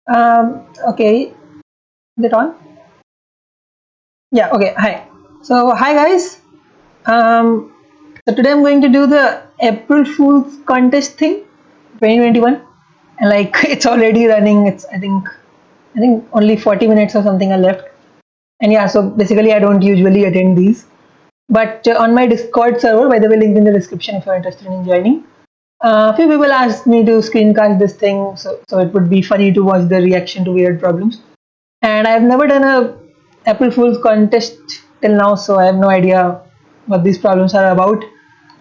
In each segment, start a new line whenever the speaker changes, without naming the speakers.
Okay, is it on? Yeah, okay, hi. So, hi guys. Um, so today I'm going to do the April Fool's contest thing, 2021. And like it's already running. I think only 40 minutes or something are left. And yeah, so basically I don't usually attend these. But on my Discord server, by the way, link in the description if you're interested in joining. A few people asked me to screencast this thing, so it would be funny to watch the reaction to weird problems. And I've never done a April Fool's contest till now, so I have no idea what these problems are about.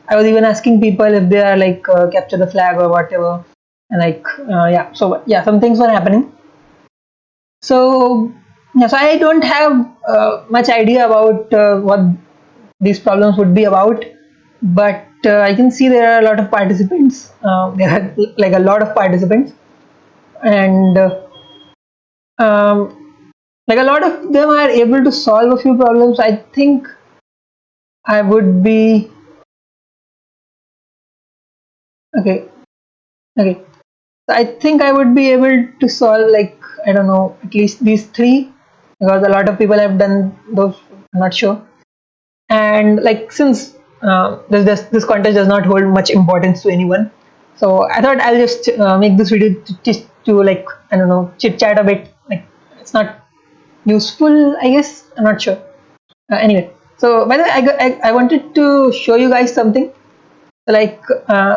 I was even asking people if they are like capture the flag or whatever, and like yeah, so yeah, some things were happening. So yeah, so I don't have much idea about what these problems would be about, but I can see there are a lot of participants. There are like a lot of participants, and like a lot of them are able to solve a few problems. I think I would be okay. Okay, so I think I would be able to solve like I don't know at least these three because a lot of people have done those. I'm not sure. And like since this contest does not hold much importance to anyone, so I thought I'll just make this video to like I don't know chit chat a bit. Like it's not useful, I guess. I'm not sure. Anyway, so by the way, I wanted to show you guys something. Like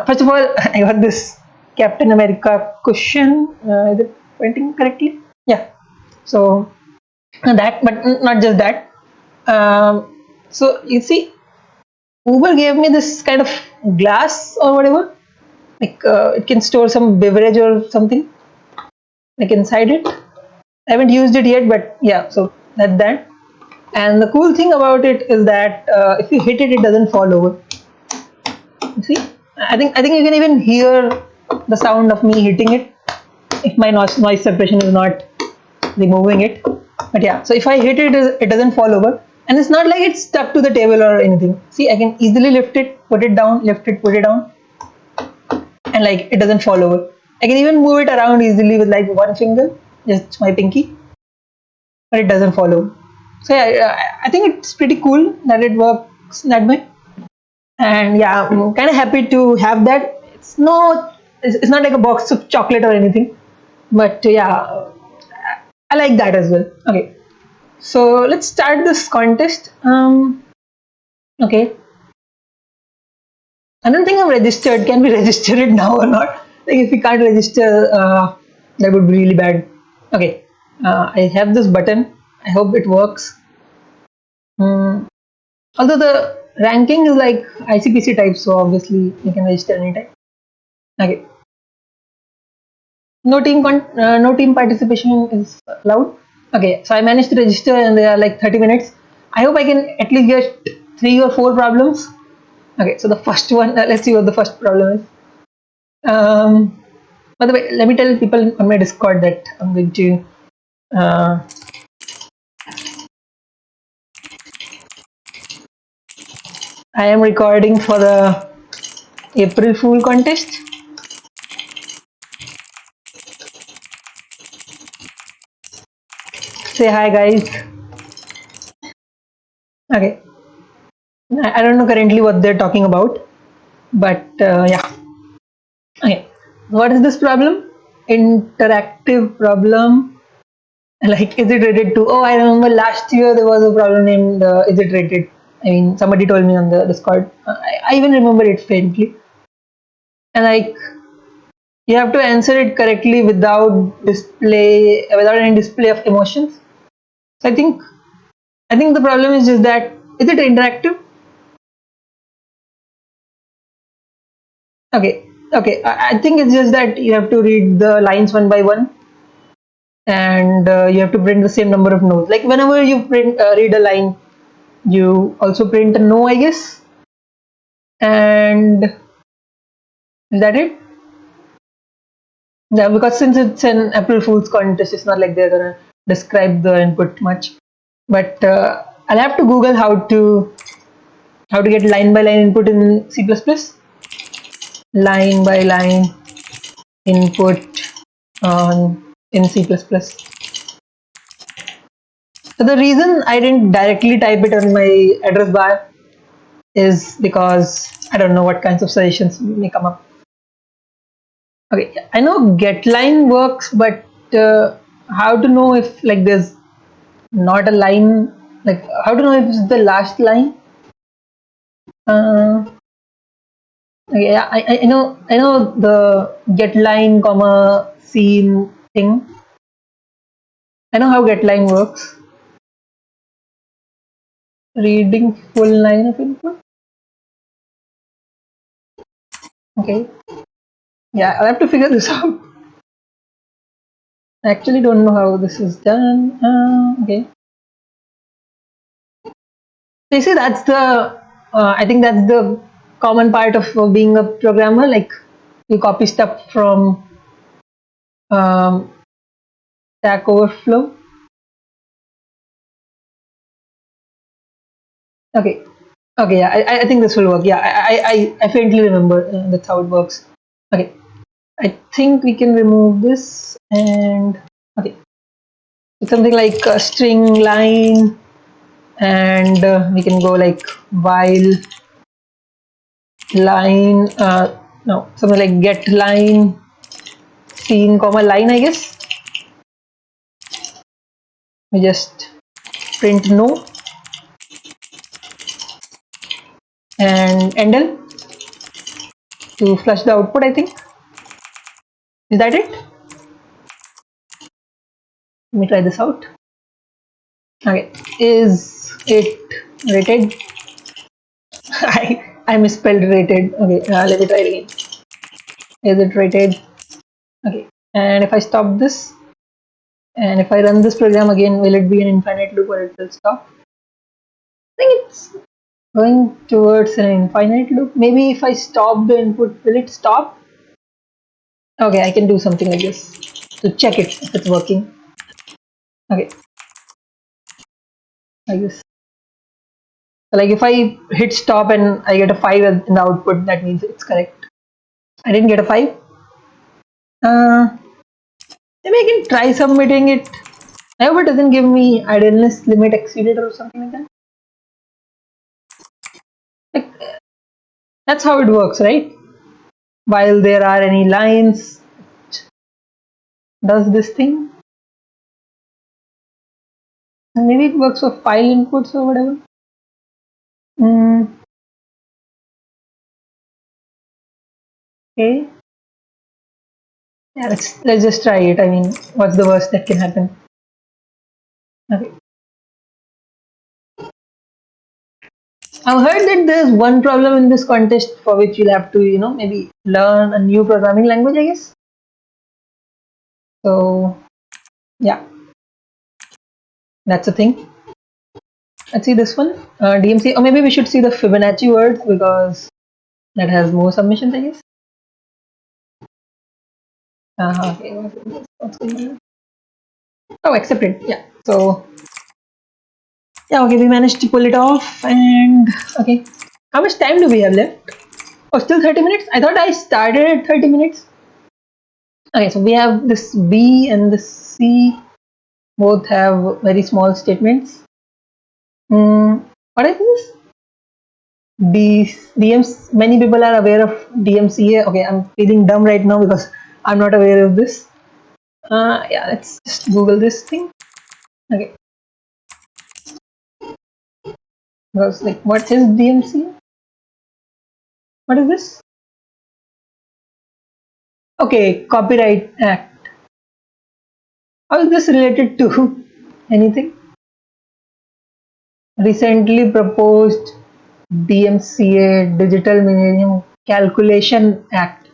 first of all, I got this Captain America cushion. Is it pointing correctly? Yeah. So that, but not just that. So you see, Uber gave me this kind of glass or whatever. Like it can store some beverage or something like inside it. I haven't used it yet, but yeah. So that's that. And the cool thing about it is that if you hit it, it doesn't fall over. You see, I think you can even hear the sound of me hitting it if my noise suppression is not removing it. But yeah, so if I hit it, it doesn't fall over, and it's not like it's stuck to the table or anything. See, I can easily lift it, put it down, lift it, put it down, and like it doesn't fall over. I can even move it around easily with like one finger, just my pinky, but it doesn't fall over. So yeah, I think it's pretty cool that it works that way. And yeah, I'm kind of happy to have that. It's not like a box of chocolate or anything, but yeah, I like that as well. Okay, so let's start this contest. Okay, I don't think I'm registered. Can we register it now or not? Like if we can't register, that would be really bad. Okay, I have this button. I hope it works. Although the ranking is like ICPC type, so obviously you can register anytime. Okay. No team participation is allowed. Okay, so I managed to register and there are like 30 minutes. I hope I can at least get 3 or 4 problems. Okay, so the first one, let's see what the first problem is. By the way, let me tell people on my Discord that I'm going to uh, I am recording for the April Fool contest. Say hi guys. Okay, I don't know currently what they're talking about, but yeah. Okay, what is this problem? Interactive problem. Like, is it rated to? Oh, I remember last year there was a problem named is it rated? I mean, somebody told me on the Discord. I even remember it faintly. And like, you have to answer it correctly without any display of emotions. So I think the problem is just that is it interactive? Okay. I think it's just that you have to read the lines one by one, and you have to print the same number of no's. Like whenever you read a line, you also print a no, I guess. And is that it? Yeah, because since it's an April Fool's contest, it's not like they're gonna describe the input much. But I'll have to Google how to get line by line input in C++. Line by line input on in C++. So the reason I didn't directly type it on my address bar is because I don't know what kinds of suggestions may come up. Okay, I know getLine works, but how to know if like there's not a line, like how to know if it's the last line? Okay, yeah, I know the getLine comma scene thing. I know how getLine works. Reading full line of input. Okay, yeah, I'll have to figure this out. I actually don't know how this is done. Okay. So you see, that's the I think that's the common part of being a programmer. Like you copy stuff from um, Stack Overflow. Okay, okay, yeah, I think this will work. Yeah, I faintly remember that's how it works. Okay, I think we can remove this and okay, it's something like a string line, and we can go like while line. No, something like get line scene comma line, I guess. We just print no and endl to flush the output, I think. Is that it? Let me try this out. Okay, is it rated? I misspelled rated. Okay, let me try it again. Is it rated? Okay, and if I stop this and if I run this program again, will it be an infinite loop or it will stop? I think it's going towards an infinite loop. Maybe if I stop the input, will it stop? Okay, I can do something like this to check it if it's working. Okay, like this. So like if I hit stop and I get a 5 in the output, that means it's correct. I didn't get a 5. Maybe I can try submitting it. I hope it doesn't give me idleness limit exceeded or something like that. Like that's how it works, right? While there are any lines, it does this thing. And maybe it works for file inputs or whatever. Okay. Yeah, let's just try it. I mean, what's the worst that can happen? Okay. I've heard that there's one problem in this contest for which you'll have to, maybe learn a new programming language, I guess. So, yeah, that's a thing. Let's see this one, DMCA, or maybe we should see the Fibonacci words because that has more submissions, I guess. Okay, what's going on? Oh, accepted. Yeah. So, yeah, okay, we managed to pull it off. And okay, how much time do we have left? Oh, still 30 minutes? I thought I started at 30 minutes. Okay, so we have this B and this C, both have very small statements. What is this? Many people are aware of DMCA. Okay, I'm feeling dumb right now because I'm not aware of this. Yeah, let's just Google this thing. Okay. Because like, what is DMCA? What is this? Okay, Copyright Act. How is this related to anything? Recently proposed DMCA Digital Millennium Calculation Act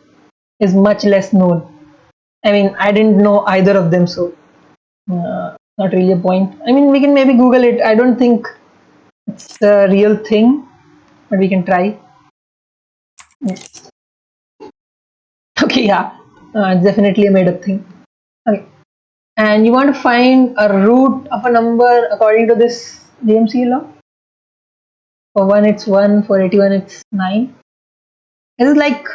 is much less known. I mean, I didn't know either of them, so not really a point. I mean, we can maybe Google it. I don't think it's a real thing, but we can try. Okay, yeah, it's definitely a made up thing. Okay, and you want to find a root of a number according to this DMCA law? For 1 it's 1, for 81 it's 9. Is it like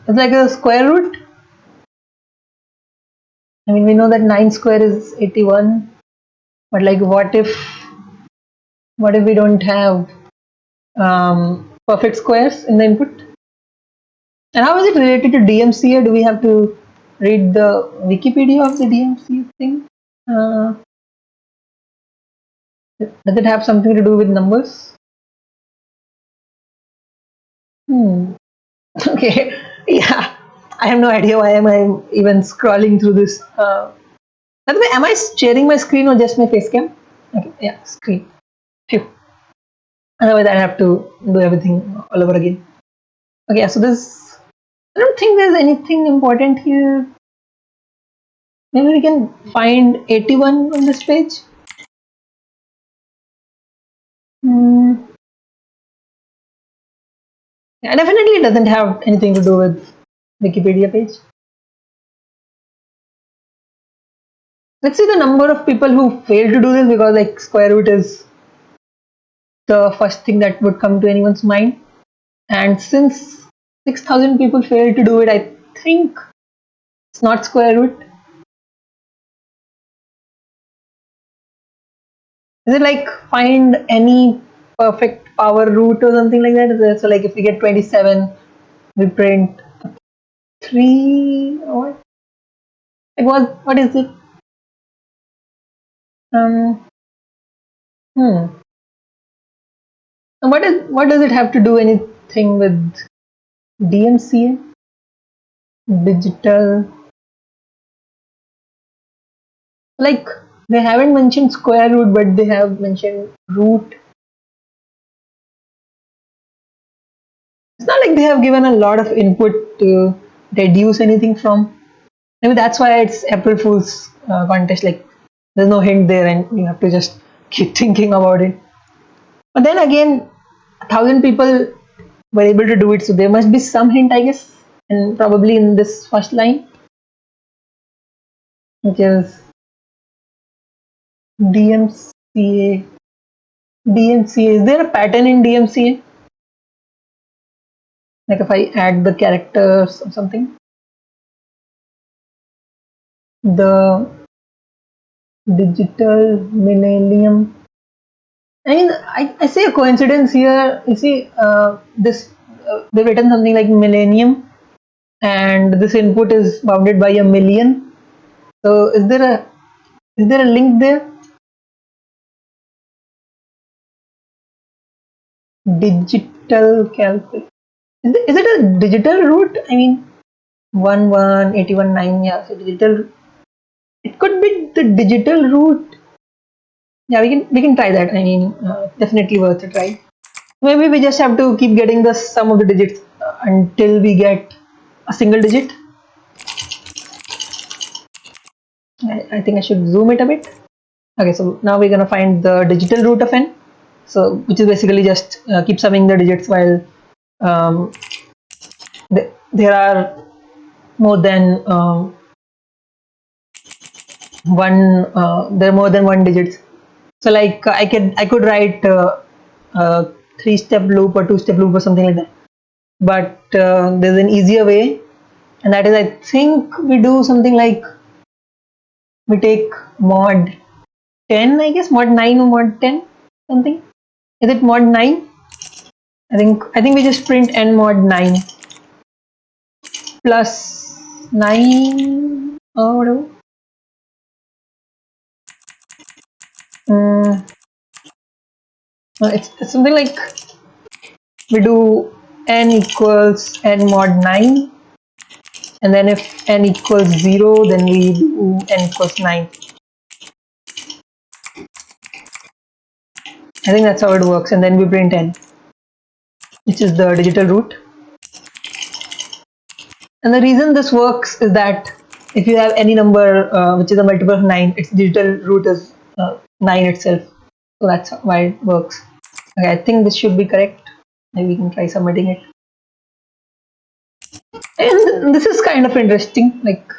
it's like a square root? I mean, we know that 9 square is 81, but like, what if we don't have perfect squares in the input? And how is it related to DMCA? Do we have to read the Wikipedia of the DMCA thing? Does it have something to do with numbers? Okay, yeah. I have no idea why am I even scrolling through this. By the way, am I sharing my screen or just my face cam? Okay, yeah, screen. Phew. Otherwise, I have to do everything all over again. Okay, yeah, so this, I don't think there's anything important here. Maybe we can find 81 on this page. Yeah, definitely it doesn't have anything to do with Wikipedia page. Let's see the number of people who fail to do this, because like square root is the first thing that would come to anyone's mind. And since 6,000 people failed to do it, I think it's not square root. Is it like find any perfect power root or something like that? So like if we get 27, we print 3 or like what is it? And what does it have to do anything with DMCA? Digital, like they haven't mentioned square root, but they have mentioned root. It's not like they have given a lot of input to deduce anything from. Maybe that's why it's April Fool's contest. Like there's no hint there, and you have to just keep thinking about it. But then again, 1,000 people were able to do it, so there must be some hint, I guess, and probably in this first line, which is DMCA. DMCA. Is there a pattern in DMCA? Like if I add the characters or something, the digital millennium. I mean, I say a coincidence here. You see, they've written something like millennium, and this input is bounded by a million. So is there a link there? Digital calculate. Is it a digital root? I mean, 1 1 81 9. Yeah, so digital. It could be the digital root. Yeah, we can try that. I mean, definitely worth a try. Maybe we just have to keep getting the sum of the digits until we get a single digit. I think I should zoom it a bit. Okay, so now we're gonna find the digital root of n. So which is basically just keep summing the digits while um, there are more than there are more than one digits. So like I could write a 3-step loop or 2-step loop or something like that. But there's an easier way, and that is, I think we do something like we take mod 10, I guess, mod 9 or mod 10 something. Is it mod 9? I think we just print n mod 9 plus 9 or whatever. It's something like we do n equals n mod 9, and then if n equals 0, then we do n equals 9. I think that's how it works, and then we print n, which is the digital root. And the reason this works is that if you have any number which is a multiple of 9, its digital root is 9 itself. So that's why it works. Okay, I think this should be correct. Maybe we can try submitting it. And this is kind of interesting, like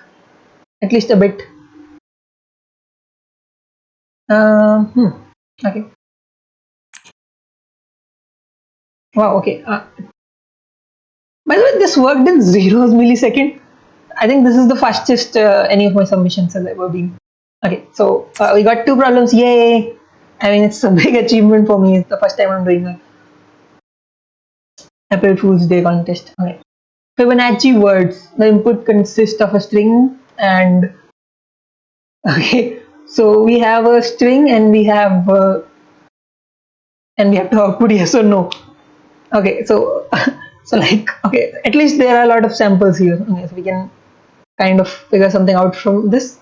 at least a bit. Okay. Wow. Okay. By the way, this worked in zeros millisecond. I think this is the fastest any of my submissions has ever been. Okay, so we got 2 problems. Yay! I mean, it's a big achievement for me. It's the first time I'm doing a April Fool's Day contest. Okay. Fibonacci words. The input consists of a string and okay. So we have a string and we have to output yes or no. Okay, so so like okay, at least there are a lot of samples here. Okay, so we can kind of figure something out from this.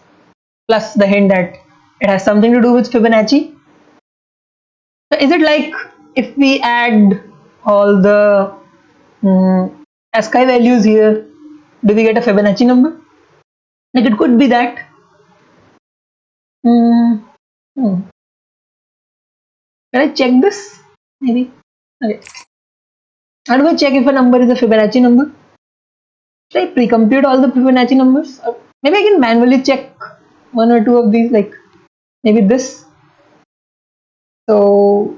Plus the hint that it has something to do with Fibonacci. So is it like if we add all the ASCII values here, do we get a Fibonacci number? Like it could be that. Can I check this? Maybe. Okay. How do I check if a number is a Fibonacci number? Should I pre-compute all the Fibonacci numbers? Or maybe I can manually check 1 or 2 of these, like maybe this. So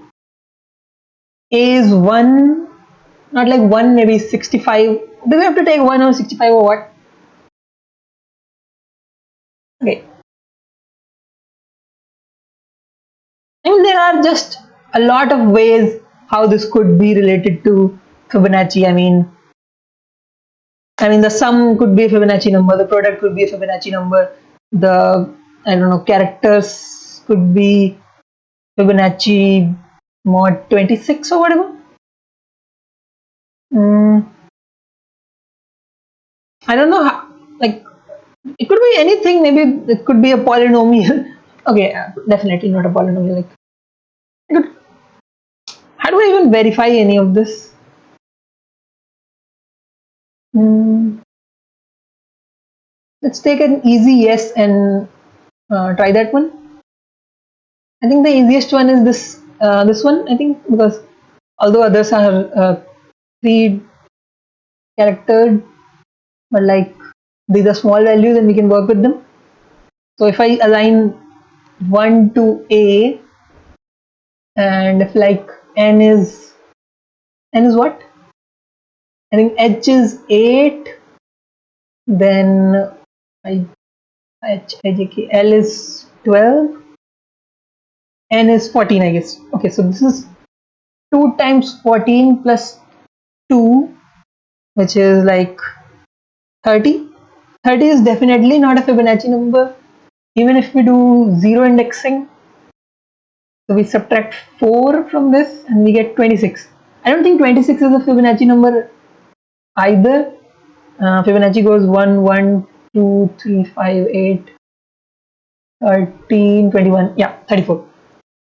A is 1, not like 1, maybe 65. Do we have to take 1 or 65 or what? Okay. I mean, there are just a lot of ways how this could be related to Fibonacci. I mean, the sum could be a Fibonacci number, the product could be a Fibonacci number, the, I don't know, characters could be Fibonacci mod 26 or whatever. I don't know how, like, it could be anything, maybe it could be a polynomial. Okay, definitely not a polynomial. Like, how do I even verify any of this? Let's take an easy yes and try that one. I think the easiest one is this one, I think, because although others are 3 charactered, but like these are small values and we can work with them. So if I align 1 to A, and if like n is what? I think h is 8, then L is 12, n is 14, I guess. Okay, so this is 2 times 14 plus 2, which is like 30. 30 is definitely not a Fibonacci number, even if we do 0 indexing. So we subtract 4 from this and we get 26. I don't think 26 is a Fibonacci number either. Fibonacci goes 1, 1, 2, 3, 5, 8, 13, 21. Yeah, 34.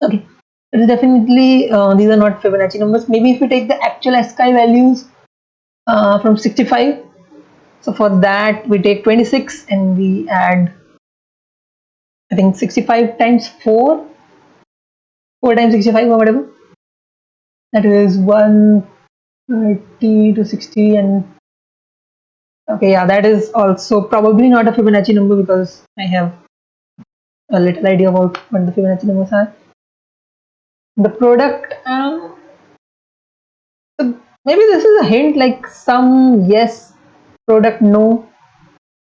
Okay. It is definitely, these are not Fibonacci numbers. Maybe if we take the actual ASCII values from 65. So for that, we take 26 and we add, I think 65 times 4. 4 times 65 or whatever. That is 130 to 60 and okay, yeah, that is also probably not a Fibonacci number because I have a little idea about what the Fibonacci numbers are. The product, so maybe this is a hint, like sum yes, product no.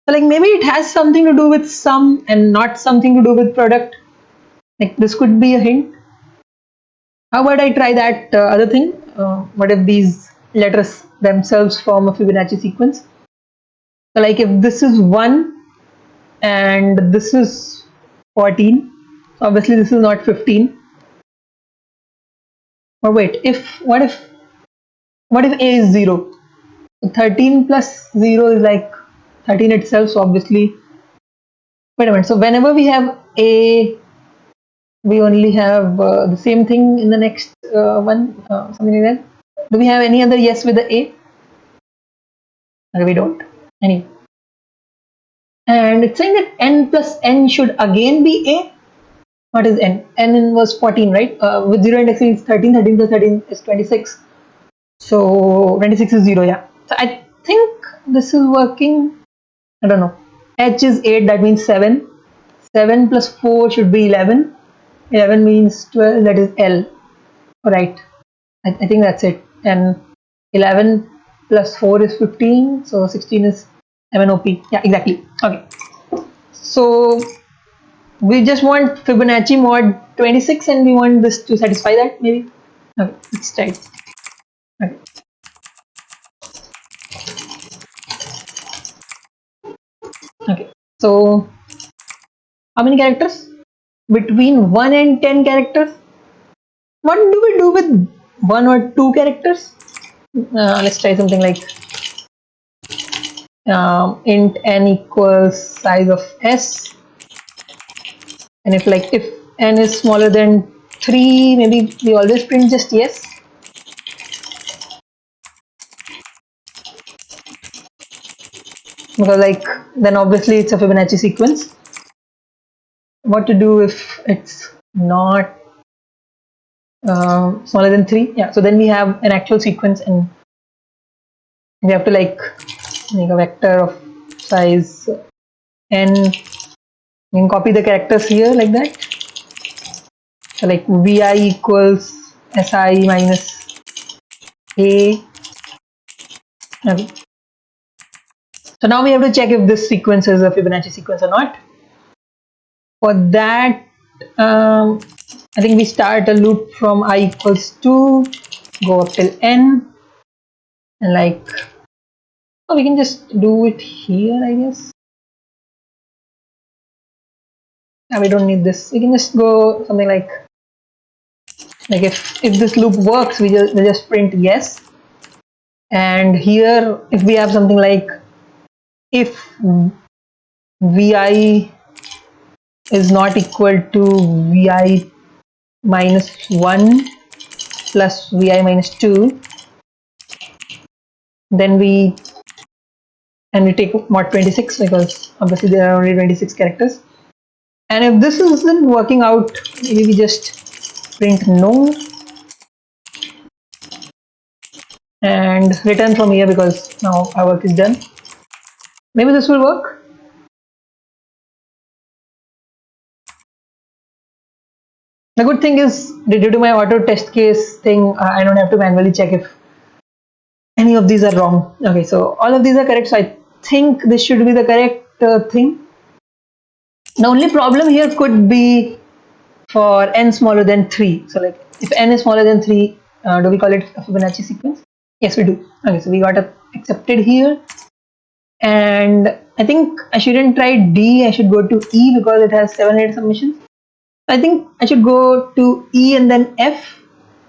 So like maybe it has something to do with sum and not something to do with product. Like this could be a hint. How about I try that other thing? What if these letters themselves form a Fibonacci sequence? So like if this is 1 and this is 14, so obviously this is not 15. Or wait, what if A is 0? So 13 plus 0 is like 13 itself, so obviously, wait a minute, so whenever we have A, we only have the same thing in the next one, something like that. Do we have any other yes with the A? No, we don't. Anyway. And it's saying that n plus n should again be A. What is n? N was 14, right? With 0 indexing is 13, 13 plus 13 is 26. So 26 is 0, yeah. So I think this is working. I don't know. H is 8, that means 7. 7 plus 4 should be 11. 11 means 12, that is L. Right. I think that's it. And 11 plus 4 is 15, so 16 is MNOP. Yeah, exactly. Okay. So we just want Fibonacci mod 26 and we want this to satisfy that maybe. Okay, let's try it. Okay. Okay. So how many characters? Between 1 and 10 characters. What do we do with 1 or 2 characters? Let's try something like int n equals size of s, and if n is smaller than 3, maybe we always print just yes. Because then obviously it's a Fibonacci sequence. What to do if it's not smaller than 3? Yeah, so then we have an actual sequence and we have to make a vector of size n. You can copy the characters here like that. So vi equals si minus a. Okay. So now we have to check if this sequence is a Fibonacci sequence or not. For that, I think we start a loop from I equals 2, go up till n, and oh, we can just do it here, I guess. Yeah, we don't need this. We can just go something like if this loop works, we just print yes. And here, if we have something like if vi is not equal to vi minus 1 plus vi minus 2, then we take mod 26 because obviously there are only 26 characters. And if this isn't working out, maybe we just print no and return from here because now our work is done. Maybe this will work. The good thing is, due to my auto test case thing, I don't have to manually check if any of these are wrong. Okay, so all of these are correct. So I think this should be the correct thing. The only problem here could be for n smaller than 3. So if n is smaller than 3, do we call it a Fibonacci sequence? Yes, we do. Okay, so we got accepted here. And I think I shouldn't try D, I should go to E because it has 700 submissions. I think I should go to E and then F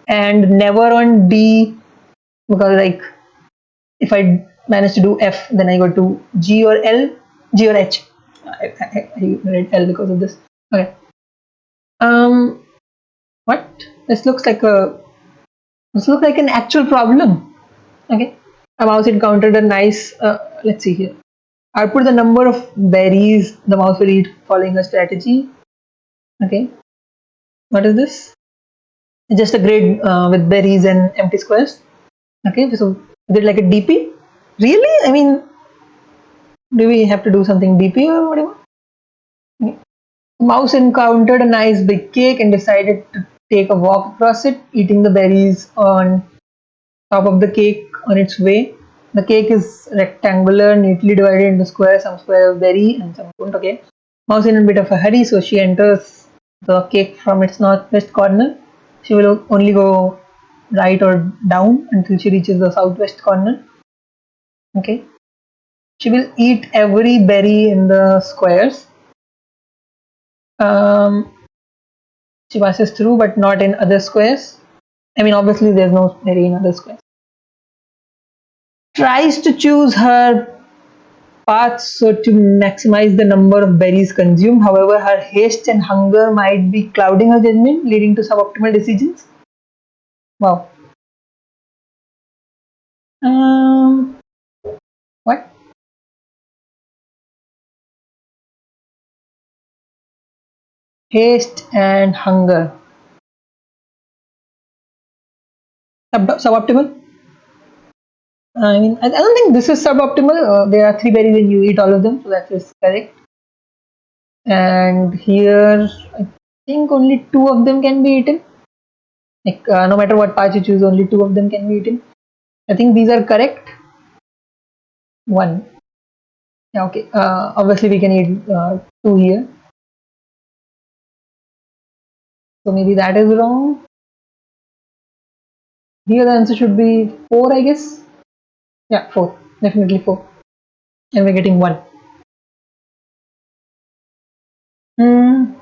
and never on D, because if I manage to do F, then I go to G or H. I read L because of this. Okay. What? This looks like an actual problem. Okay. A mouse encountered a nice. Let's see here. Output the number of berries the mouse will eat following a strategy. Okay. What is this? It's just a grid with berries and empty squares. Okay. So is it like a DP? Really? I mean, do we have to do something DP or whatever? Okay. Mouse encountered a nice big cake and decided to take a walk across it, eating the berries on top of the cake on its way. The cake is rectangular, neatly divided into squares. Some squares are berry and some don't. Okay. Mouse in a bit of a hurry, so she enters the cake from its northwest corner. She will only go right or down until she reaches the southwest corner. Okay. She will eat every berry in the squares. She passes through, but not in other squares. I mean, obviously, there's no berry in other squares. Tries to choose her path so to maximize the number of berries consumed. However, her haste and hunger might be clouding her judgment, leading to suboptimal decisions. Wow. What? Haste and hunger. Suboptimal? I mean, I don't think this is suboptimal. There are 3 berries and you eat all of them, so that is correct. And here, I think only 2 of them can be eaten. No matter what path you choose, only 2 of them can be eaten. I think these are correct. 1. Yeah, okay. Obviously we can eat 2 here. So maybe that is wrong. Here the answer should be 4, I guess. Yeah, 4. Definitely 4. And we're getting 1. Hmm.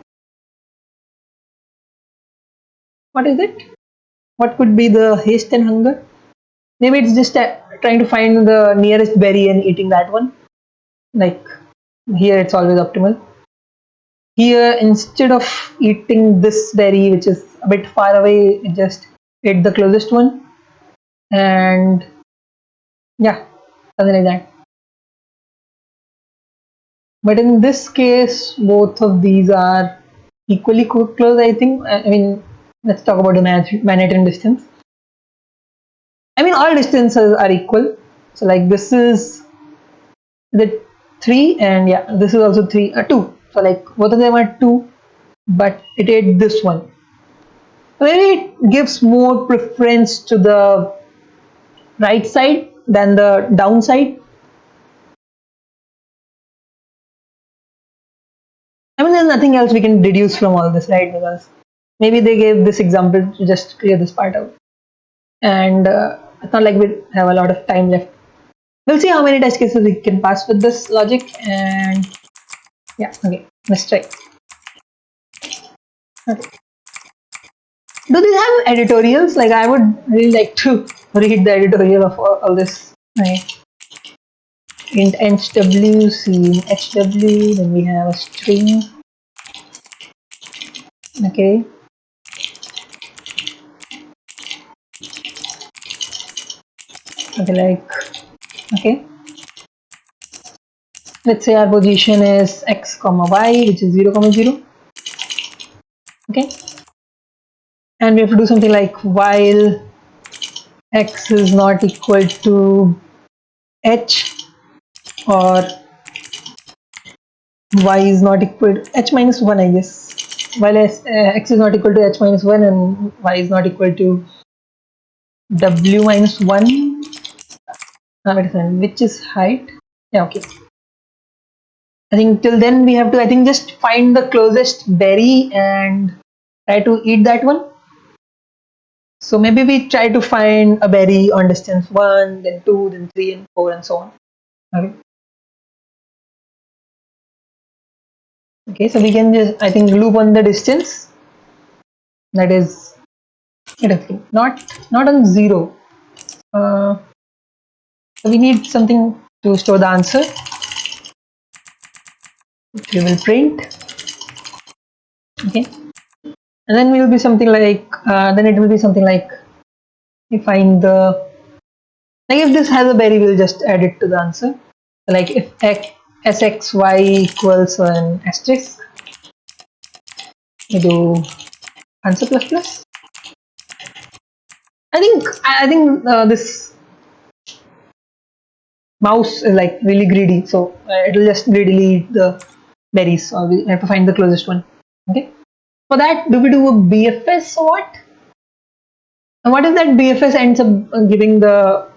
What is it? What could be the haste and hunger? Maybe it's just trying to find the nearest berry and eating that one. Like here it's always optimal. Here instead of eating this berry which is a bit far away, it just ate the closest one. And yeah, something like that. But in this case, both of these are equally close, I think. I mean, let's talk about the Manhattan distance. I mean, all distances are equal. So, like, this is the 3, and yeah, this is also 3, 2. So, like, both of them are 2, but it ate this one. So maybe it gives more preference to the right side than the downside. I mean, there's nothing else we can deduce from all this, right? Because maybe they gave this example to just clear this part out. And it's not like we have a lot of time left. We'll see how many test cases we can pass with this logic. And yeah, okay, let's try. Okay. Do these have editorials? Like, I would really like to read the editorial of all this. Right. Int hw, c hw, then we have a string. Okay. Okay, like, okay. Let's say our position is x comma y, which is 0 comma 0. Okay. And we have to do something like while x is not equal to h, or y is not equal to h minus 1, I guess. While x is not equal to h minus 1 and y is not equal to w minus 1. Wait a second, which is height? Yeah, okay. I think till then we have to, I think, just find the closest berry and try to eat that one. So maybe we try to find a berry on distance 1, then 2, then 3, and 4, and so on. Okay. Okay, so we can just, I think, loop on the distance. That is, not on 0. So we need something to store the answer. We will print. Okay. And then we will be something like, then it will be something like, we find the, like if this has a berry, we'll just add it to the answer. Like if sxy equals an asterisk, we do answer plus plus. I think this mouse is like really greedy, so it will just greedily eat the berries. So we have to find the closest one. Okay. For that, do we do a BFS or what? And what if that BFS ends up giving the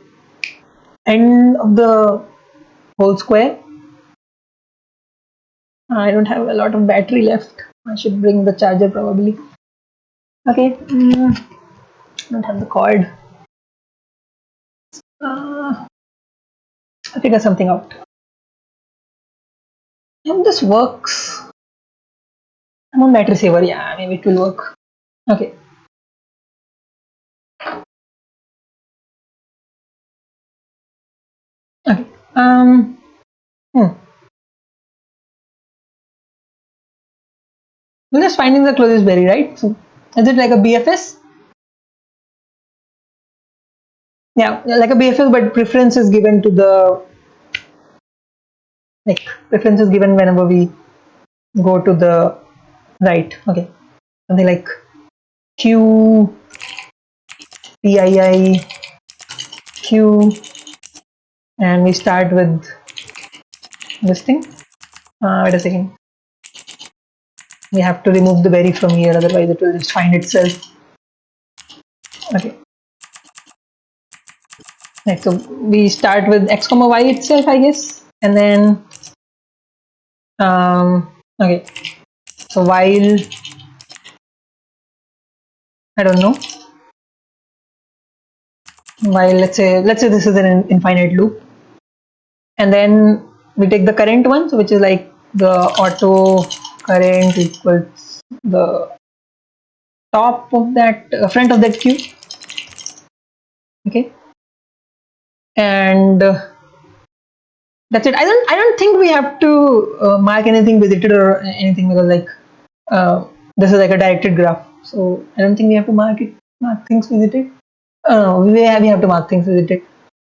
end of the whole square? I don't have a lot of battery left. I should bring the charger probably. Okay. Don't have the cord. I'll figure something out. If this works, I'm on battery saver. Yeah, maybe it will work. Okay. Okay. We're just finding the closest berry, right? So, is it like a BFS? Yeah, like a BFS, but preference is given to the, like, preference is given whenever we go to the right. Okay. Something like Q, PII, Q, and we start with this thing. Wait a second. We have to remove the berry from here, otherwise it will just find itself. Okay. Right, so we start with x comma y itself, I guess, and then Okay, so while, I don't know, while let's say this is an infinite loop, and then we take the current one, so which is like the auto current equals the top of that front of that queue. Okay, and that's it. I don't think we have to mark anything visited or anything, because like this is like a directed graph, so I don't think we have to mark things visited. We have to mark things visited.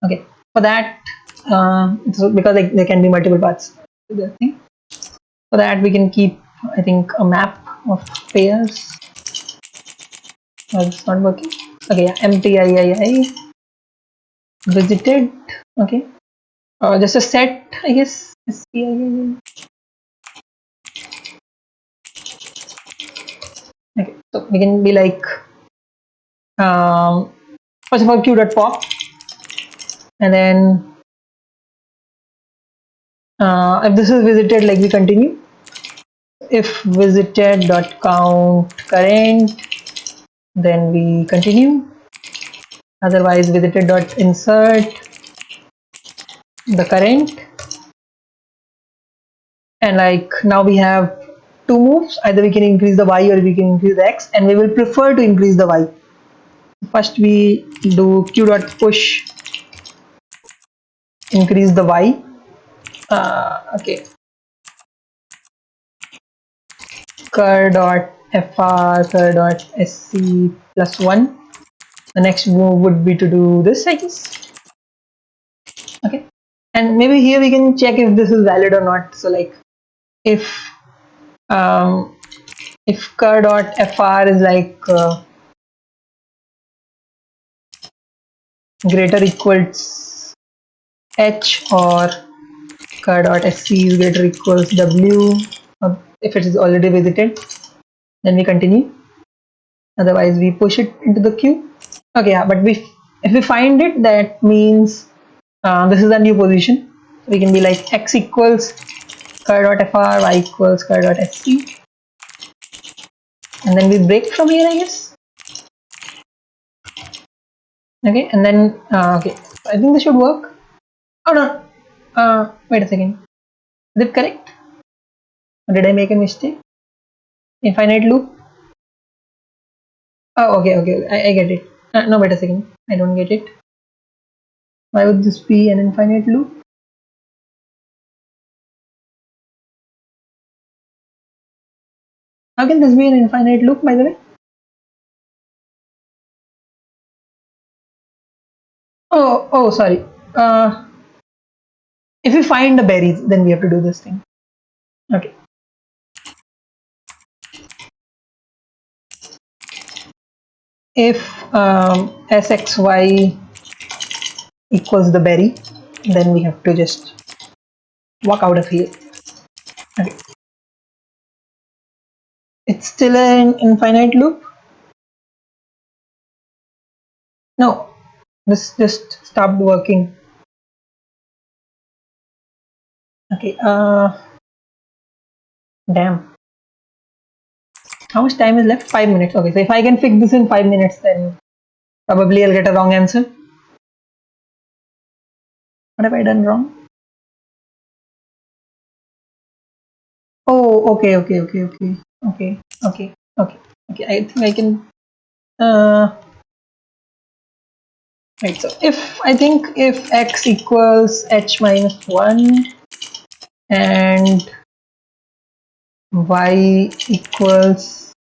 Okay, for that, so because like there can be multiple paths to the thing. For that, we can keep, I think, a map of pairs. Oh, it's not working. Okay, yeah, MTIII visited. Okay, just a set, I guess. SPIII. Okay, so we can be like, um, first of all, q.pop, and then if this is visited, like we continue. If visited dot count current, then we continue. Otherwise, visited dot insert the current, and like now we have two moves. Either we can increase the y or we can increase the x, and we will prefer to increase the y. First, we do q dot push, increase the y. Okay, cur dot fr cur dot sc plus 1. The next move would be to do this, I guess. Okay, and maybe here we can check if this is valid or not. So like if um, if cur dot fr is like greater equals h, or cur dot sc is greater equals w, or if it is already visited, then we continue. Otherwise, we push it into the queue. Okay, yeah, but if we find it, that means this is a new position. So we can be like x equals cur dot fr, y equals cur dot sc, and then we break from here, I guess. Okay, and then okay, I think this should work. Oh no, wait a second. Is it correct? Or did I make a mistake? Infinite loop. Oh, okay, I get it. No, wait a second. I don't get it. Why would this be an infinite loop? How can this be an infinite loop, by the way? Oh, sorry. If we find the berries, then we have to do this thing. Okay. If sxy equals the berry, then we have to just walk out of here. Okay. It's still an infinite loop. No, this just stopped working. Okay. Damn. How much time is left? 5 minutes. Okay, so if I can fix this in 5 minutes, then probably I'll get a wrong answer. What have I done wrong? Oh, okay. I think I can. Right. So if x equals h minus 1 and y equals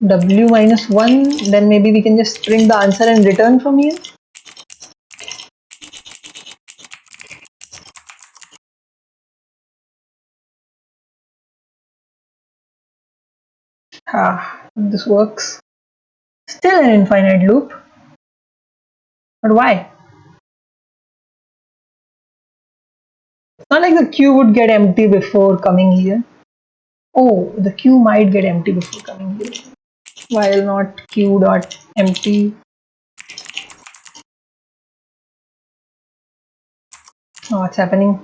w minus 1, then maybe we can just print the answer and return from here. This works. Still an infinite loop. But why? It's not like the queue would get empty before coming here. Oh, the queue might get empty before coming here. While not queue dot empty. Oh, what's happening?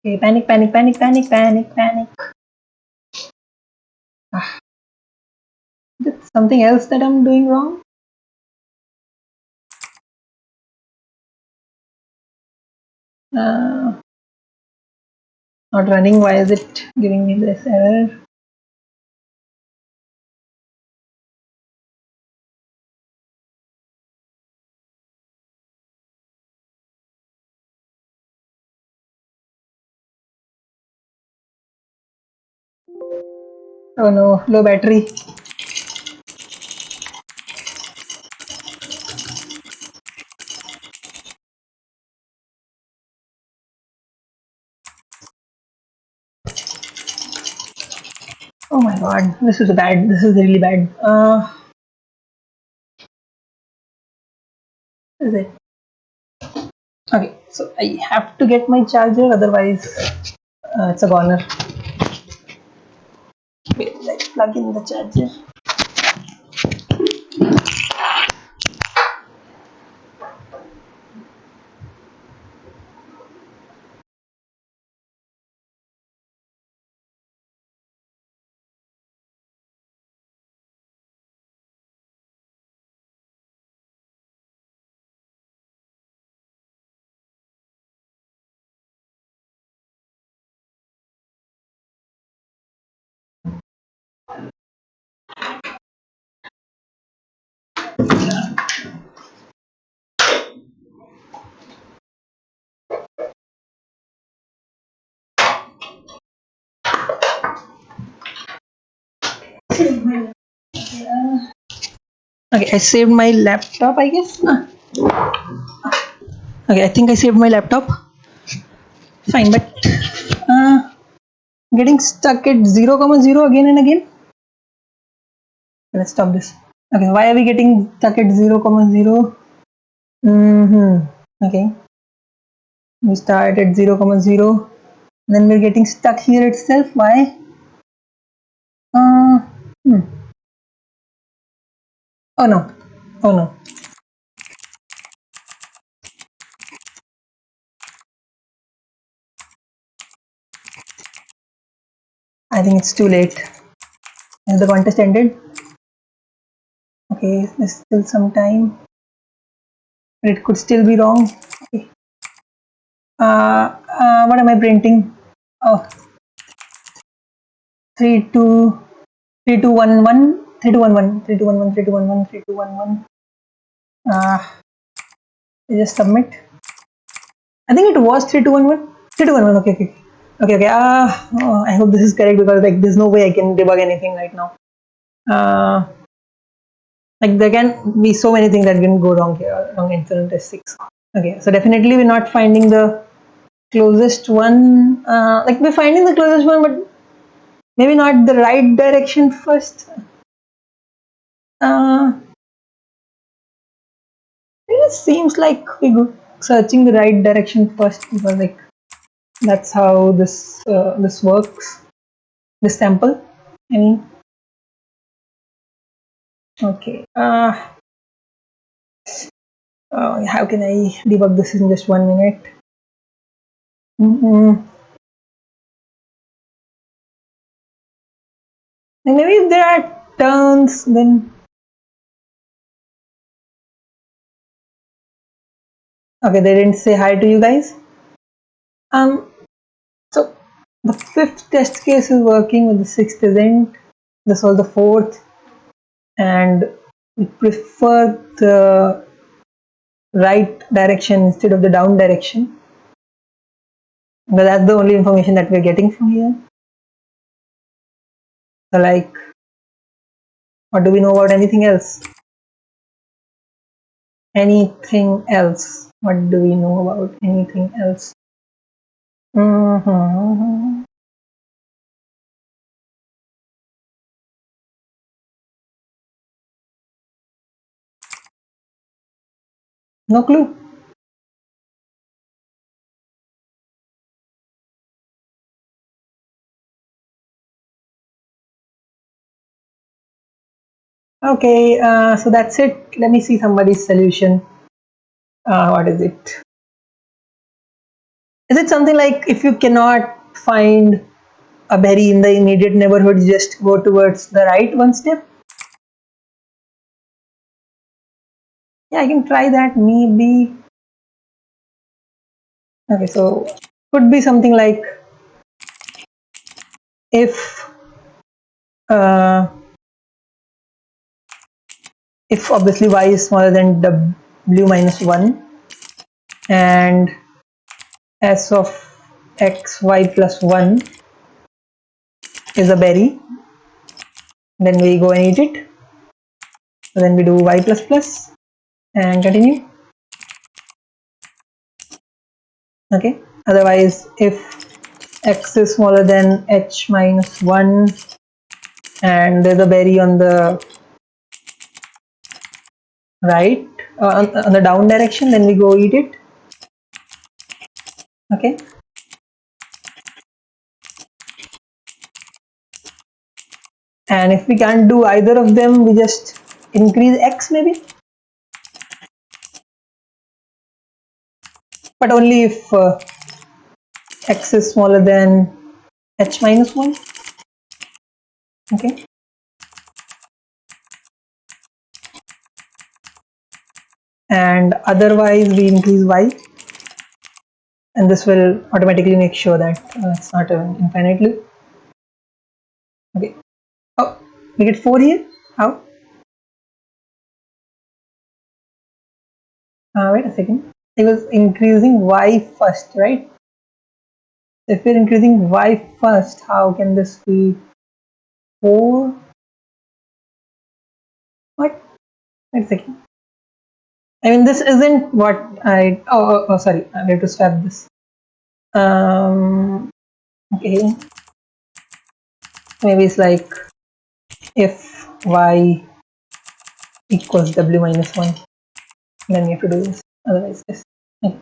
Okay, panic, panic, panic, panic, panic, panic. Ah, is it something else that I'm doing wrong? Not running. Why is it giving me this error? Oh no, low battery. Oh my god, this is bad. This is really bad. Is it? Okay, so I have to get my charger, otherwise it's a goner. Wait, let's plug in the charger. Okay, I saved my laptop, I guess. Okay, I think I saved my laptop. Fine, but getting stuck at 0, 0 again and again. Let's stop this. Okay, why are we getting stuck at 0, 0? Okay, we start at 0, 0. Then we're getting stuck here itself. Why? Uh, hmm. Oh no. Oh no. I think it's too late. Has the contest ended? Okay, there's still some time. But it could still be wrong. Okay. What am I printing? Oh, 3 2 3 2 1 1 3 2 1 1 3 2 1 1 3 2 1 1 3 2 1 1. Just submit. I think it was 3 2 1 1 3 2 1 1. Okay, okay, okay, okay. I hope this is correct, because like there's no way I can debug anything right now. Like there can be so many things that can go wrong here. Wrong incident is 6. Okay, so definitely we're not finding the closest one. Like we're finding the closest one, but maybe not the right direction first. It seems like we're searching the right direction first, because like that's how this works. This sample, I mean. Okay. How can I debug this in just 1 minute? And maybe if there are turns, then okay, they didn't say hi to you guys. So the 5th test case is working, with the 6th isn't. This was the 4th, and we prefer the right direction instead of the down direction. But that's the only information that we're getting from here. So like, what do we know about anything else? Anything else? What do we know about anything else? No clue. Okay, so that's it. Let me see somebody's solution. What is it? Is it something like if you cannot find a berry in the immediate neighborhood, just go towards the right one step? Yeah, I can try that maybe. Okay, so could be something like if uh, if obviously y is smaller than w minus 1 and s of x y plus 1 is a berry, then we go and eat it. So then we do y plus plus and continue. Okay, otherwise if x is smaller than h minus 1 and there's a berry on the right, on the down direction, then we go eat it. Okay, and if we can't do either of them, we just increase x maybe, but only if x is smaller than h minus 1. Okay, and otherwise we increase y, and this will automatically make sure that it's not an infinite loop. Okay, oh, we get 4 here. How? Wait a second, it was increasing y first, right? If we're increasing y first, how can this be 4? What? Wait a second. I mean, this isn't what I. Oh, sorry. I have to swap this. Okay. Maybe it's like if y equals w minus 1, then we have to do this. Otherwise, this. Okay.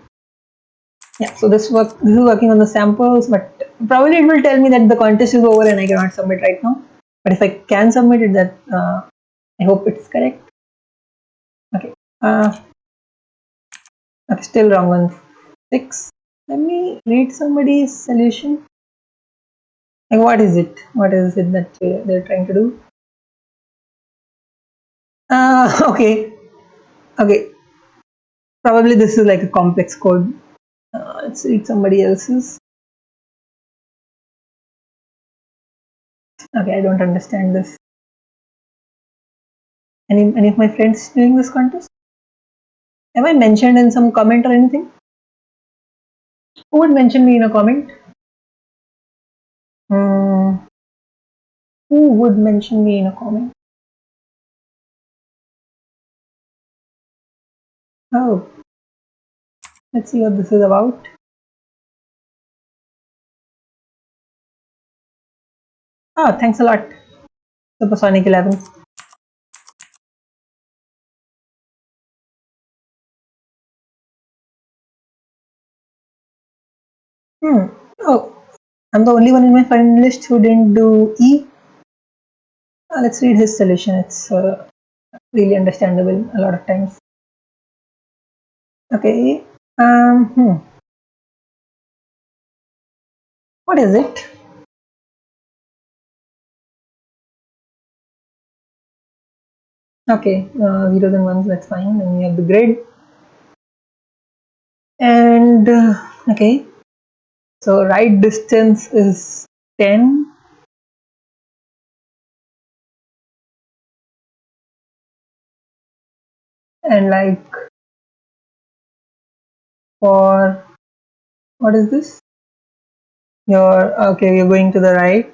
Yeah. So this is working on the samples, but probably it will tell me that the contest is over and I cannot submit right now. But if I can submit it, that I hope it's correct. Okay. Okay, still wrong on 6. Let me read somebody's solution. Like, what is it? What is it that they're trying to do? Okay. Okay. Probably this is like a complex code. Let's read somebody else's. Okay, I don't understand this. Any of my friends doing this contest? Am I mentioned in some comment or anything? Who would mention me in a comment? Hmm. Who would mention me in a comment? Oh, let's see what this is about. Oh, thanks a lot, Supersonic 11. Oh, I'm the only one in my friend list who didn't do E. Let's read his solution. It's really understandable a lot of times. Okay. What is it? Okay, zeros and ones. That's fine. Then we have the grid. And okay, so right distance is 10. And like for what is this? You're going to the right.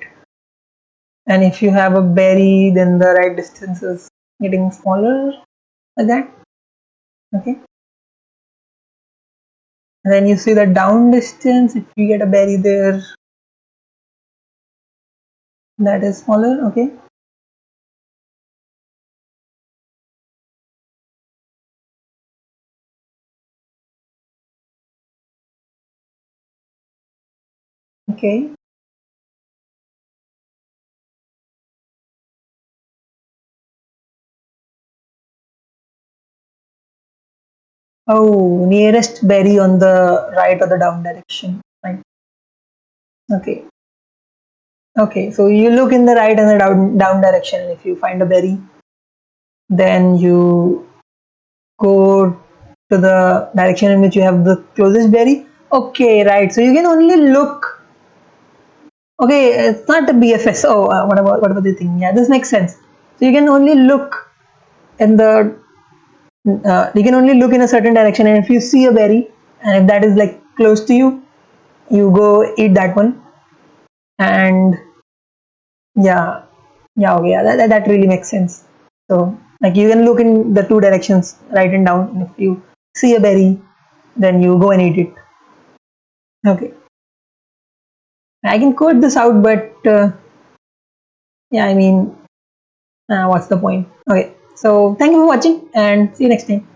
And if you have a berry, then the right distance is getting smaller like that. Okay. And then you see the down distance. If you get a berry there, that is smaller. Okay. Okay. Oh, nearest berry on the right or the down direction. Right. Okay. Okay. So you look in the right and the down direction, and if you find a berry, then you go to the direction in which you have the closest berry. Okay, right. So you can only look. Okay, it's not a BFS. Oh, what about the thing? Yeah, this makes sense. So you can only look in the you can only look in a certain direction, and if you see a berry, and if that is like close to you, you go eat that one. And yeah, yeah, okay, yeah, that really makes sense. So like you can look in the two directions, right and down. And if you see a berry, then you go and eat it. Okay, I can code this out, but yeah, I mean, what's the point? Okay, so thank you for watching, and see you next time.